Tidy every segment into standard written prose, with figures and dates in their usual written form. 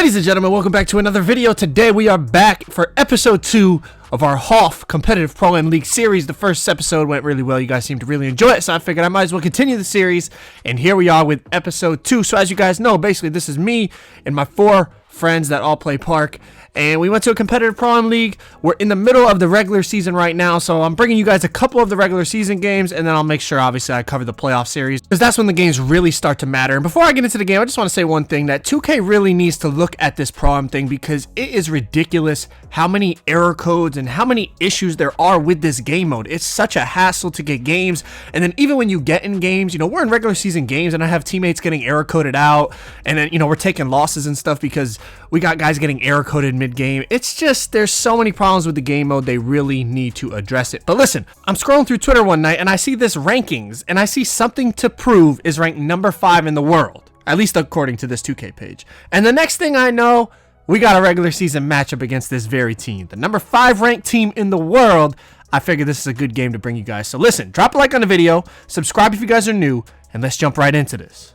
Ladies and gentlemen, welcome back to another video. Today we are back for episode 2 of our HOF Competitive Pro-Am League series. The first episode went really well. You guys seemed to really enjoy it, so I figured I might as well continue the series. And here we are with episode 2. So as you guys know, basically this is me and my 4 friends that all play Park. And we went to a competitive Pro-Am League. We're in the middle of the regular season right now, so I'm bringing you guys a couple of the regular season games, and then I'll make sure, obviously, I cover the playoff series, because that's when the games really start to matter. And before I get into the game, I just want to say one thing, that 2K really needs to look at this Pro-Am thing, because it is ridiculous how many error codes and how many issues there are with this game mode. It's such a hassle to get games, and then even when you get in games, you know, we're in regular season games, and I have teammates getting error coded out, and then, you know, we're taking losses and stuff because we got guys getting error coded mid-game. It's just, there's so many problems with the game mode, they really need to address it. But listen, I'm scrolling through Twitter one night and I see this rankings, and I see something to prove is ranked number 5 in the world, at least according to this 2K page. And the next thing I know, we got a regular season matchup against this very team, the number 5 ranked team in the world. I figured this is a good game to bring you guys. So listen, drop a like on the video, subscribe if you guys are new, and let's jump right into this.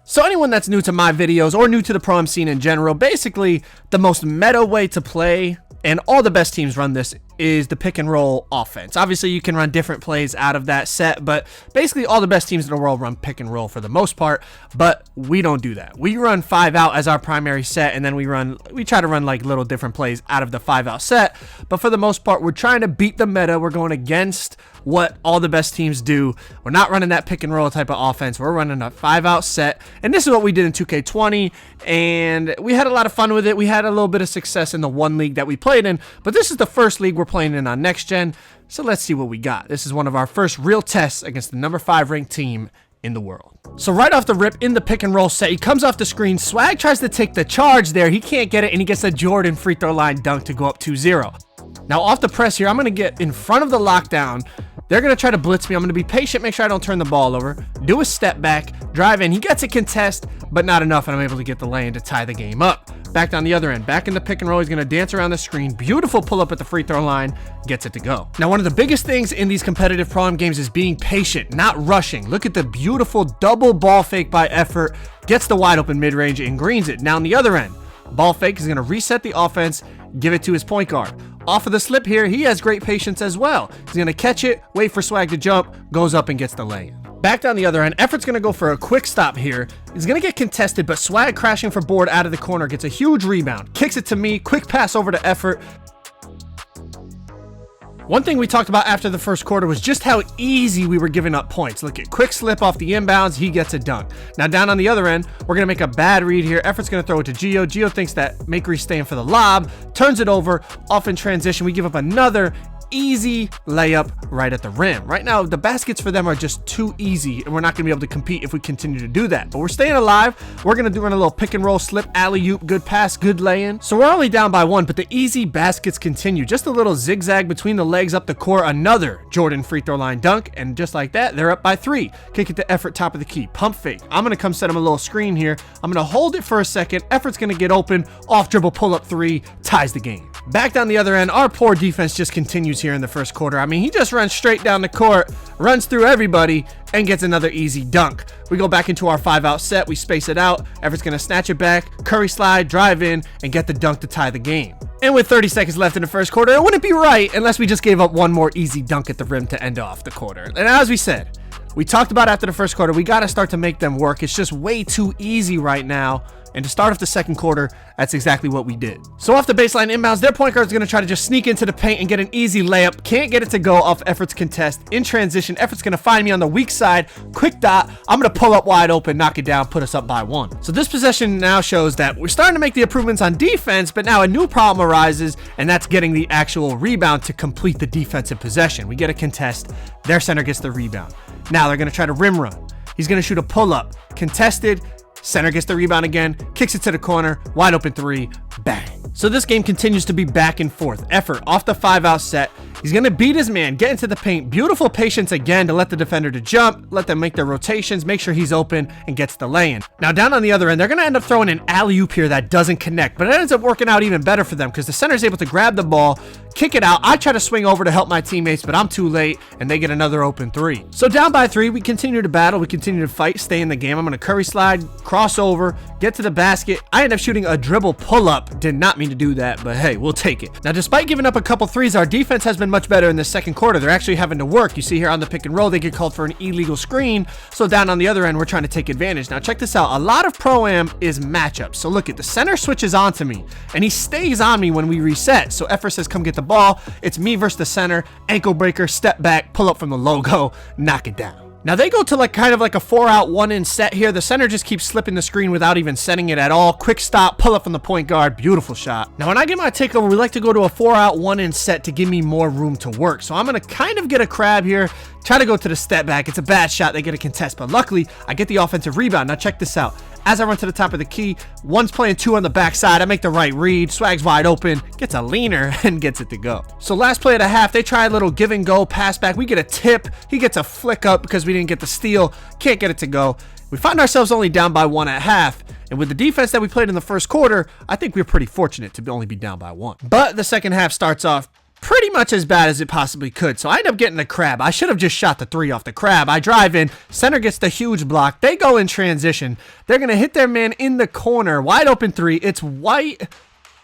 So anyone that's new to my videos or new to the Pro-Am scene in general, basically the most meta way to play, and all the best teams run this, is the pick and roll offense. Obviously you can run different plays out of that set, but basically all the best teams in the world run pick and roll for the most part, but we don't do that. We run 5 out as our primary set, and then we try to run like little different plays out of the 5 out set, but for the most part we're trying to beat the meta. We're going against what all the best teams do. We're not running that pick and roll type of offense. We're running a 5 out set, and this is what we did in 2K20, and we had a lot of fun with it. We had a little bit of success in the one league that we played in, but this is the first league we're playing in on next gen, so let's see what we got. This is one of our first real tests against the number 5 ranked team in the world. So right off the rip in the pick and roll set, he comes off the screen. Swag tries to take the charge there. He can't get it, and he gets a Jordan free throw line dunk to go up 2-0. Now off the press here, I'm going to get in front of the lockdown. They're going to try to blitz me. I'm going to be patient, make sure I don't turn the ball over, do a step back, drive in. He gets a contest, but not enough, and I'm able to get the lay-in to tie the game up. Back down the other end, back in the pick and roll. He's going to dance around the screen. Beautiful pull up at the free throw line, gets it to go. Now, one of the biggest things in these competitive Pro-Am games is being patient, not rushing. Look at the beautiful double ball fake by Effort, gets the wide open mid-range and greens it. Now on the other end, ball fake is going to reset the offense, give it to his point guard. Off of the slip here, he has great patience as well. He's going to catch it, wait for Swag to jump, goes up and gets the lay-in. Back down the other end, Effort's going to go for a quick stop here. He's going to get contested, but Swag crashing for board out of the corner, gets a huge rebound, kicks it to me, quick pass over to Effort. One thing we talked about after the first quarter was just how easy we were giving up points. Look at quick slip off the inbounds, he gets a dunk. Now down on the other end, we're going to make a bad read here. Effort's going to throw it to Gio. Gio thinks that Makery's staying for the lob, turns it over, off in transition. We give up another easy layup right at the rim. Right now, the baskets for them are just too easy, and we're not going to be able to compete if we continue to do that. But we're staying alive. We're going to run a little pick and roll slip, alley-oop, good pass, good lay-in. So we're only down by 1, but the easy baskets continue. Just a little zigzag between the legs up the court, another Jordan free throw line dunk, and just like that, they're up by 3. Kick it to Effort, top of the key, pump fake. I'm going to come set him a little screen here. I'm going to hold it for a second. Effort's going to get open, off dribble, pull up 3, ties the game. Back down the other end, our poor defense just continues here in the first quarter. I mean, he just runs straight down the court, runs through everybody, and gets another easy dunk. We go back into our 5 out set. We space it out. Effort's going to snatch it back, curry slide, drive in, and get the dunk to tie the game. And with 30 seconds left in the first quarter, it wouldn't be right unless we just gave up one more easy dunk at the rim to end off the quarter. And as we said, we talked about after the first quarter, we got to start to make them work. It's just way too easy right now. And to start off the second quarter, that's exactly what we did. So off the baseline inbounds, their point guard is going to try to just sneak into the paint and get an easy layup. Can't get it to go off Effort's contest. In transition, Effort's going to find me on the weak side. Quick dot. I'm going to pull up wide open, knock it down, put us up by 1. So this possession now shows that we're starting to make the improvements on defense, but now a new problem arises, and that's getting the actual rebound to complete the defensive possession. We get a contest. Their center gets the rebound. Now they're going to try to rim run. He's going to shoot a pull up. Contested. Center gets the rebound again, kicks it to the corner, wide open 3, Bang. So this game continues to be back and forth. Effort off the 5-out set. He's going to beat his man, get into the paint. Beautiful patience again to let the defender to jump, let them make their rotations, make sure he's open, and gets the lay-in. Now down on the other end, they're going to end up throwing an alley-oop here that doesn't connect, but it ends up working out even better for them because the center is able to grab the ball, kick it out. I try to swing over to help my teammates, but I'm too late, and they get another open 3. So down by 3, we continue to battle, we continue to fight, stay in the game. I'm going to curry slide, cross over, get to the basket. I end up shooting a dribble pull-up. Did not mean to do that, but hey, we'll take it. Now, despite giving up a couple threes, our defense has been much better in the second quarter. They're actually having to work. You see here on the pick and roll, they get called for an illegal screen. So down on the other end, we're trying to take advantage. Now, check this out. A lot of Pro-Am is matchups. So look at the center switches onto me, and he stays on me when we reset. So Effort says, come get the ball. It's me versus the center. Ankle breaker, step back, pull up from the logo, knock it down. Now they go to like kind of like a 4-out 1-in set here. The center just keeps slipping the screen without even setting it at all. Quick stop, pull up from the point guard. Beautiful shot. Now when I get my takeover, we like to go to a 4-out 1-in set to give me more room to work. So I'm going to kind of get a crab here. Try to go to the step back. It's a bad shot. They get a contest, but luckily I get the offensive rebound. Now check this out. As I run to the top of the key, one's playing 2 on the backside. I make the right read. Swag's wide open, gets a leaner, and gets it to go. So last play of the half, they try a little give and go pass back. We get a tip. He gets a flick up because we didn't get the steal. Can't get it to go. We find ourselves only down by 1 at half. And with the defense that we played in the first quarter, I think we're pretty fortunate to only be down by 1. But the second half starts off pretty much as bad as it possibly could. So I end up getting the crab. I should have just shot the 3 off the crab. I drive in. Center gets the huge block. They go in transition. They're going to hit their man in the corner. Wide open 3. It's white,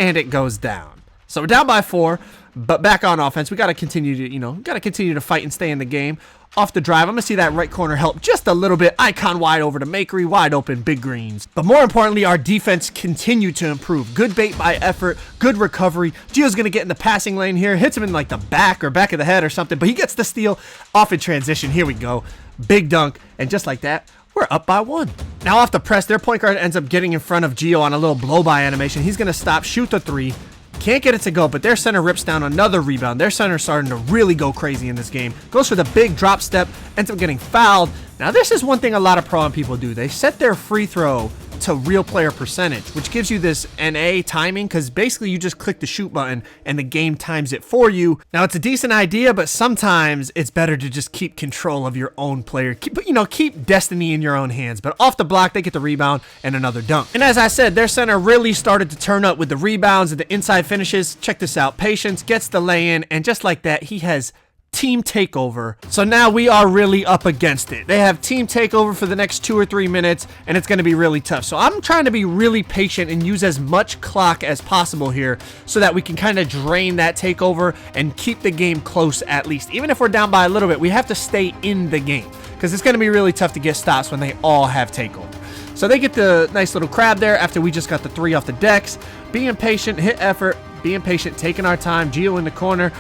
and it goes down. So we're down by 4, but back on offense. We got to continue to, fight and stay in the game. Off the drive, I'm going to see that right corner help just a little bit. Icon wide over to Makery, wide open, big greens. But more importantly, our defense continued to improve. Good bait by Effort, good recovery. Gio's going to get in the passing lane here, hits him in like the back or back of the head or something, but he gets the steal off in transition. Here we go. Big dunk, and just like that, we're up by 1. Now off the press, their point guard ends up getting in front of Gio on a little blow-by animation. He's going to stop, shoot the 3. Can't get it to go, but their center rips down another rebound. Their center starting to really go crazy in this game. Goes for the big drop step, ends up getting fouled. Now, this is one thing a lot of Pro-Am people do. They set their free throw to real player percentage, which gives you this NA timing, because basically you just click the shoot button and the game times it for you. Now, it's a decent idea, but sometimes it's better to just keep control of your own player. Keep destiny in your own hands. But off the block, they get the rebound and another dunk. And as I said, their center really started to turn up with the rebounds and the inside finishes. Check this out. Patience gets the lay-in, and just like that, he has team takeover. So now we are really up against it. They have team takeover for the next 2 or 3 minutes, and it's going to be really tough. So I'm trying to be really patient and use as much clock as possible here so that we can kind of drain that takeover and keep the game close at least. Even if we're down by a little bit, we have to stay in the game because it's going to be really tough to get stops when they all have takeover. So they get the nice little crab there after we just got the 3 off the decks. Being patient, hit Effort, being patient, taking our time. Gio in the corner.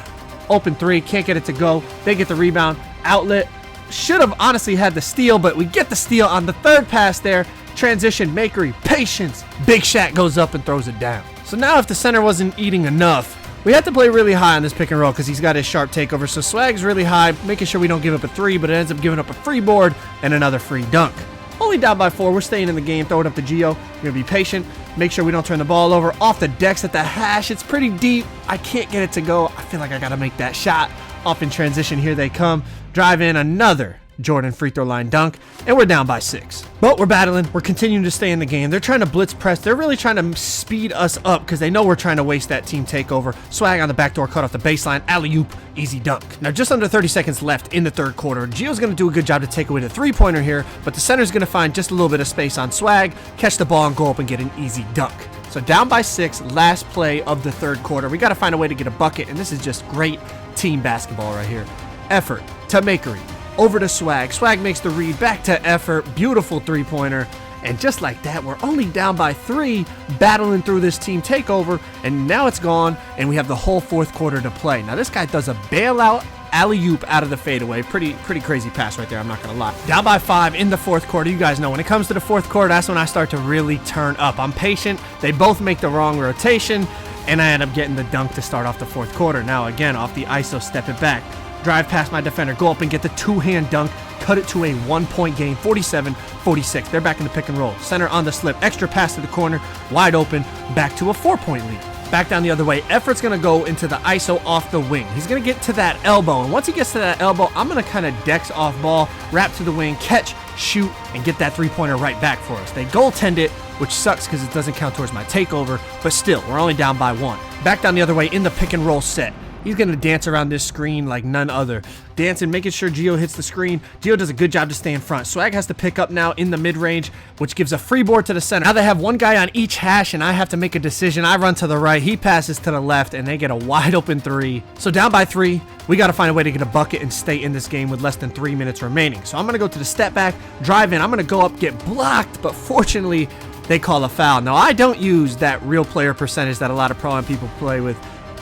Open 3, can't get it to go. They get the rebound. Outlet. Should have honestly had the steal, but we get the steal on the 3rd pass there. Transition, Makery, patience. Big Shaq goes up and throws it down. So now if the center wasn't eating enough, we had to play really high on this pick and roll because he's got his sharp takeover. So Swag's really high, making sure we don't give up a 3, but it ends up giving up a free board and another free dunk. Only down by 4. We're staying in the game. Throw it up to Gio. We're going to be patient. Make sure we don't turn the ball over. Off the decks at the hash. It's pretty deep. I can't get it to go. I feel like I got to make that shot. Off in transition. Here they come. Drive in another Jordan free throw line dunk, and we're down by 6. But we're battling. We're continuing to stay in the game. They're trying to blitz press. They're really trying to speed us up because they know we're trying to waste that team takeover. Swag on the backdoor cut off the baseline. Alley-oop. Easy dunk. Now, just under 30 seconds left in the 3rd quarter. Gio's going to do a good job to take away the 3-pointer here, but the center's going to find just a little bit of space on Swag, catch the ball, and go up and get an easy dunk. So down by 6, last play of the 3rd quarter. We got to find a way to get a bucket, and this is just great team basketball right here. Effort to Makery. Over to Swag. Swag makes the read. Back to Effort. Beautiful 3-pointer. And just like that, we're only down by 3, battling through this team takeover, and now it's gone, and we have the whole 4th quarter to play. Now, this guy does a bailout alley-oop out of the fadeaway. Pretty crazy pass right there, I'm not going to lie. Down by 5 in the 4th quarter. You guys know when it comes to the 4th quarter, that's when I start to really turn up. I'm patient. They both make the wrong rotation, and I end up getting the dunk to start off the 4th quarter. Now, again, off the ISO, step it back. drive past my defender, go up and get the two-hand dunk, cut it to a 1-point game, 47-46. They're back in the pick and roll. Center on the slip, extra pass to the corner, wide open, back to a 4-point lead. Back down the other way. Effort's going to go into the ISO off the wing. He's going to get to that elbow, and once he gets to that elbow, I'm going to kind of dex off ball, wrap to the wing, catch, shoot, and get that three-pointer right back for us. They goaltend it, which sucks because it doesn't count towards my takeover, but still, we're only down by 1. Back down the other way in the pick and roll set. He's going to dance around this screen like none other. Dancing, making sure Gio hits the screen. Gio does a good job to stay in front. Swag has to pick up now in the mid-range, which gives a free board to the center. Now they have one guy on each hash, and I have to make a decision. I run to the right. He passes to the left, and they get a wide-open 3. So down by 3, we got to find a way to get a bucket and stay in this game with less than 3 minutes remaining. So I'm going to go to the step back, drive in. I'm going to go up, get blocked, but fortunately, they call a foul. Now, I don't use that real player percentage that a lot of pro-am people play with.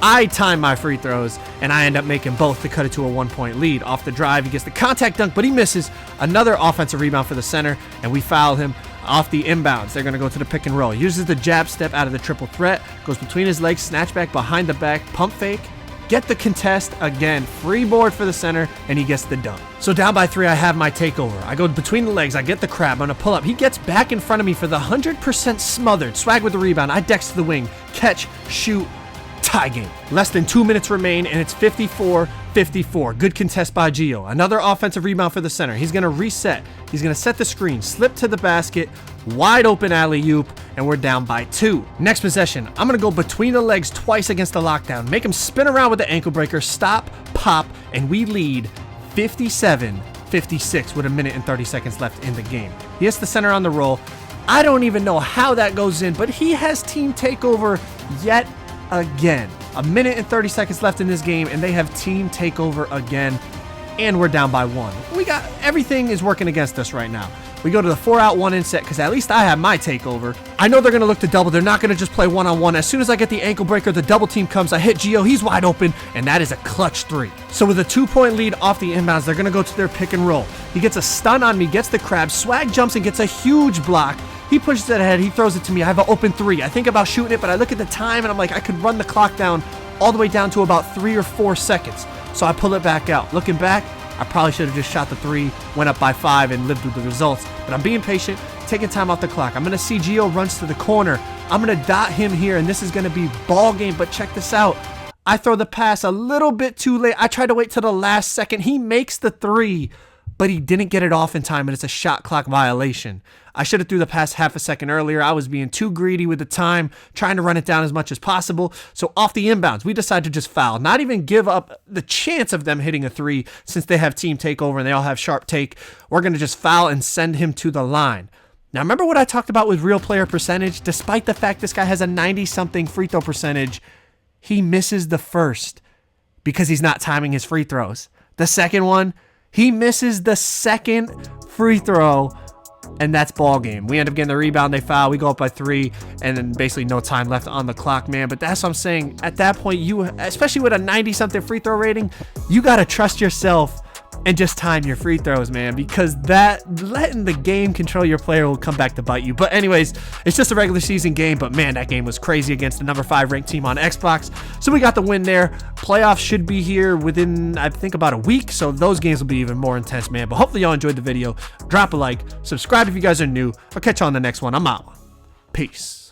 I time my free throws, and I end up making both to cut it to a 1-point lead. Off the drive, he gets the contact dunk, but he misses. Another offensive rebound for the center, and we foul him off the inbounds. They're going to go to the pick and roll. Uses the jab step out of the triple threat, goes between his legs, snatch back behind the back, pump fake, get the contest again. Free board for the center, and he gets the dunk. So down by 3, I have my takeover. I go between the legs. I get the crab. I'm going to pull up. He gets back in front of me for the 100% smothered. Swag with the rebound. I dex to the wing. Catch, shoot, tie game. Less than 2 minutes remain, and it's 54-54. Good contest by Gio. Another offensive rebound for the center. He's going to reset. He's going to set the screen, slip to the basket, wide open alley-oop, and we're down by 2. Next possession, I'm going to go between the legs twice against the lockdown. Make him spin around with the ankle breaker, stop, pop, and we lead 57-56 with 1 minute and 30 seconds left in the game. He hits the center on the roll. I don't even know how that goes in, but he has team takeover yet again. 1 minute and 30 seconds left in this game, and they have team takeover again, and we're down by 1. Everything is working against us right now. We go to the 4-out 1-in set because at least I have my takeover. I know they're going to look to double. They're not going to just play one-on-one. As soon as I get the ankle breaker, the double team comes. I hit Gio. He's wide open, and that is a clutch 3. So with a 2-point lead off the inbounds, they're going to go to their pick and roll. He gets a stun on me, gets the crab. Swag jumps and gets a huge block. He pushes it ahead. He throws it to me. I have an open 3. I think about shooting it, but I look at the time, and I'm like, I could run the clock down all the way down to about 3 or 4 seconds. So I pull it back out. Looking back, I probably should have just shot the 3, went up by 5, and lived with the results. But I'm being patient, taking time off the clock. I'm going to see Gio runs to the corner. I'm going to dot him here, and this is going to be ball game. But check this out. I throw the pass a little bit too late. I tried to wait till the last second. He makes the 3, but he didn't get it off in time, and it's a shot clock violation. I should have threw the pass half a second earlier. I was being too greedy with the time, trying to run it down as much as possible. So off the inbounds, we decide to just foul, not even give up the chance of them hitting a 3 since they have team takeover and they all have sharp take. We're going to just foul and send him to the line. Now, remember what I talked about with real player percentage? Despite the fact this guy has a 90-something free throw percentage, he misses the first because he's not timing his free throws. The second one, he misses the second free throw, and that's ball game. We end up getting the rebound, they foul, we go up by 3, and then basically no time left on the clock, man. But that's what I'm saying. At that point, you, especially with a 90-something free throw rating, you got to trust yourself and just time your free throws, man, because that letting the game control your player will come back to bite you. But anyways, it's just a regular season game, but man, that game was crazy against the number 5 ranked team on Xbox. So we got the win there. Playoffs should be here within, I think, about a week, so those games will be even more intense, man. But hopefully y'all enjoyed the video. Drop a like, subscribe if you guys are new. I'll catch you on the next one. I'm out. Peace.